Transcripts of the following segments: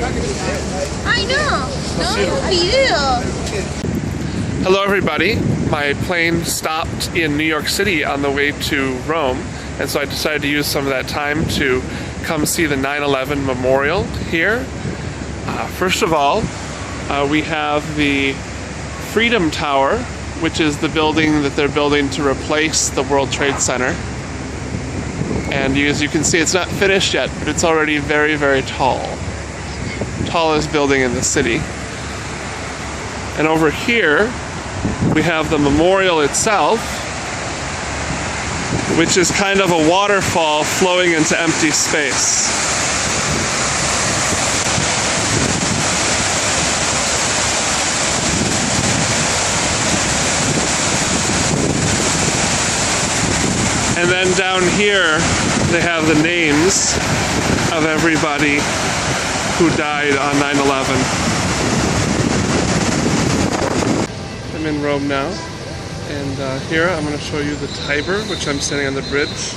I know. No video. Hello everybody. My plane stopped in New York City on the way to Rome, and so I decided to use some of that time to come see the 9/11 memorial here. First of all, we have the Freedom Tower, which is the building that they're building to replace the World Trade Center. And as you can see, it's not finished yet, but it's already very, very tall. Tallest building in the city. And over here, we have the memorial itself, which is kind of a waterfall flowing into empty space. And then down here, they have the names of everybody who died on 9/11. I'm in Rome now, and here I'm going to show you the Tiber, which I'm standing on the bridge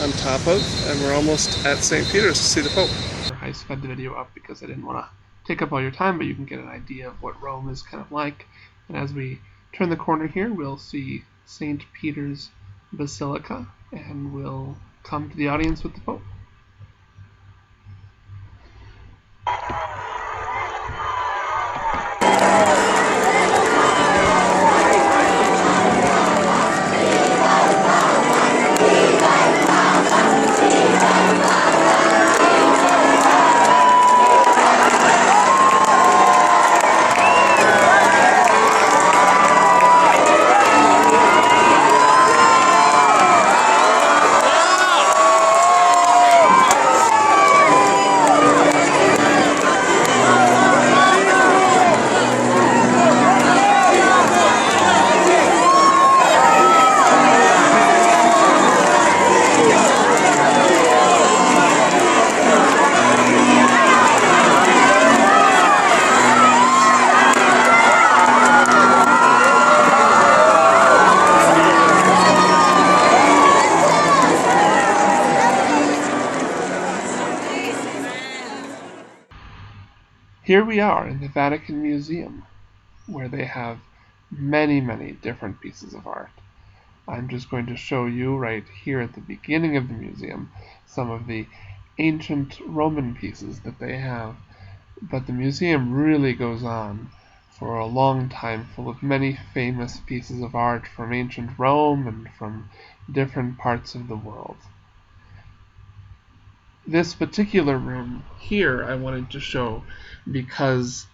on top of, and we're almost at St. Peter's to see the Pope. I sped the video up because I didn't want to take up all your time, but you can get an idea of what Rome is kind of like. And as we turn the corner here, we'll see St. Peter's Basilica, and we'll come to the audience with the Pope. Here we are in the Vatican Museum, where they have many, many different pieces of art. I'm just going to show you right here at the beginning of the museum some of the ancient Roman pieces that they have. But the museum really goes on for a long time, full of many famous pieces of art from ancient Rome and from different parts of the world. This particular room here I wanted to show because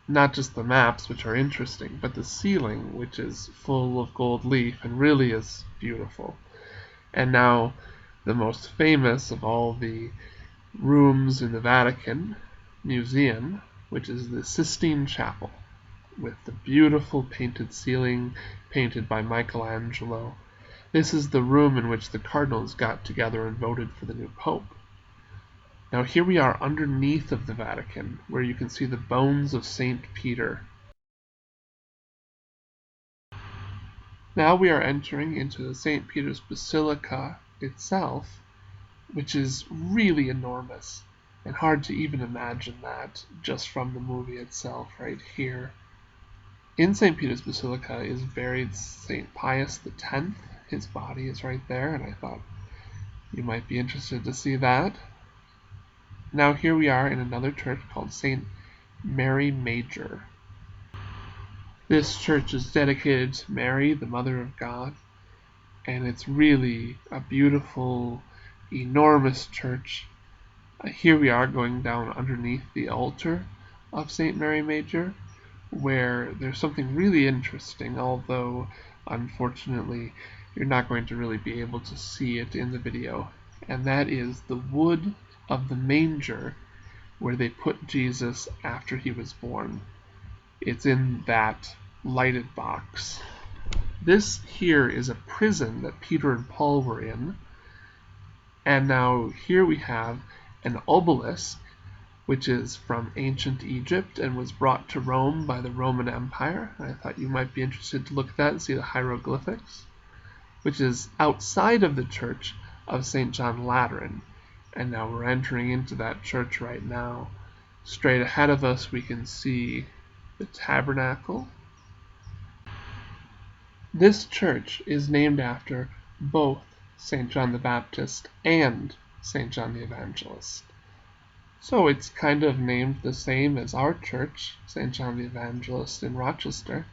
not just the maps, which are interesting, but the ceiling, which is full of gold leaf and really is beautiful. And now the most famous of all the rooms in the Vatican Museum, which is the Sistine Chapel, with the beautiful painted ceiling painted by Michelangelo. This is the room in which the cardinals got together and voted for the new pope. Now here we are underneath of the Vatican, where you can see the bones of St. Peter. Now we are entering into the St. Peter's Basilica itself, which is really enormous, and hard to even imagine that just from the movie itself right here. In St. Peter's Basilica is buried St. Pius X. His body is right there, and I thought you might be interested to see that. Now here we are in another church called St. Mary Major. This church is dedicated to Mary, the Mother of God, and it's really a beautiful, enormous church. Here we are going down underneath the altar of St. Mary Major, where there's something really interesting, although unfortunately you're not going to really be able to see it in the video, and that is the wood of the manger where they put Jesus after he was born. It's in that lighted box. This here is a prison that Peter and Paul were in, and now here we have an obelisk, which is from ancient Egypt and was brought to Rome by the Roman Empire. I thought you might be interested to look at that and see the hieroglyphics, which is outside of the church of St. John Lateran. And now we're entering into that church right now. Straight ahead of us we can see the tabernacle. This church is named after both St. John the Baptist and St. John the Evangelist. So it's kind of named the same as our church, St. John the Evangelist in Rochester.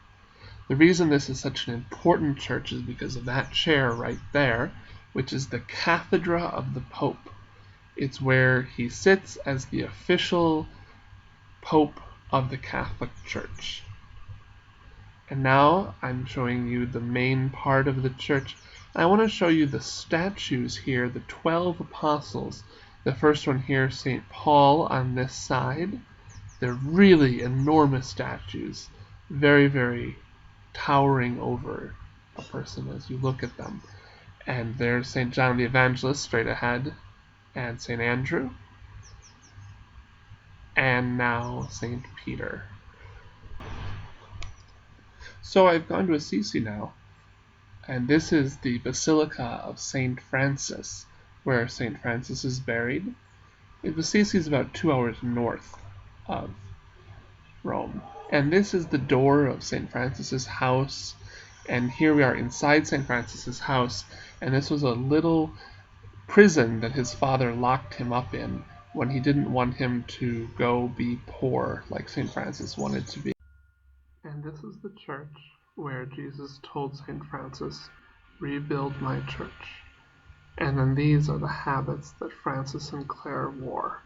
The reason this is such an important church is because of that chair right there, which is the Cathedra of the Pope. It's where he sits as the official Pope of the Catholic Church. And now I'm showing you the main part of the church. I want to show you the statues here, the 12 apostles. The first one here, St. Paul on this side. They're really enormous statues, very, very towering over a person as you look at them. And there's St. John the Evangelist straight ahead, and St. Andrew, and now St. Peter. So I've gone to Assisi now, and this is the Basilica of St. Francis, where St. Francis is buried. Assisi is about 2 hours north of Rome. And this is the door of St. Francis's house. And here we are inside St. Francis's house. And this was a little prison that his father locked him up in when he didn't want him to go be poor like St. Francis wanted to be. And this is the church where Jesus told St. Francis, "Rebuild my church." And then these are the habits that Francis and Clare wore.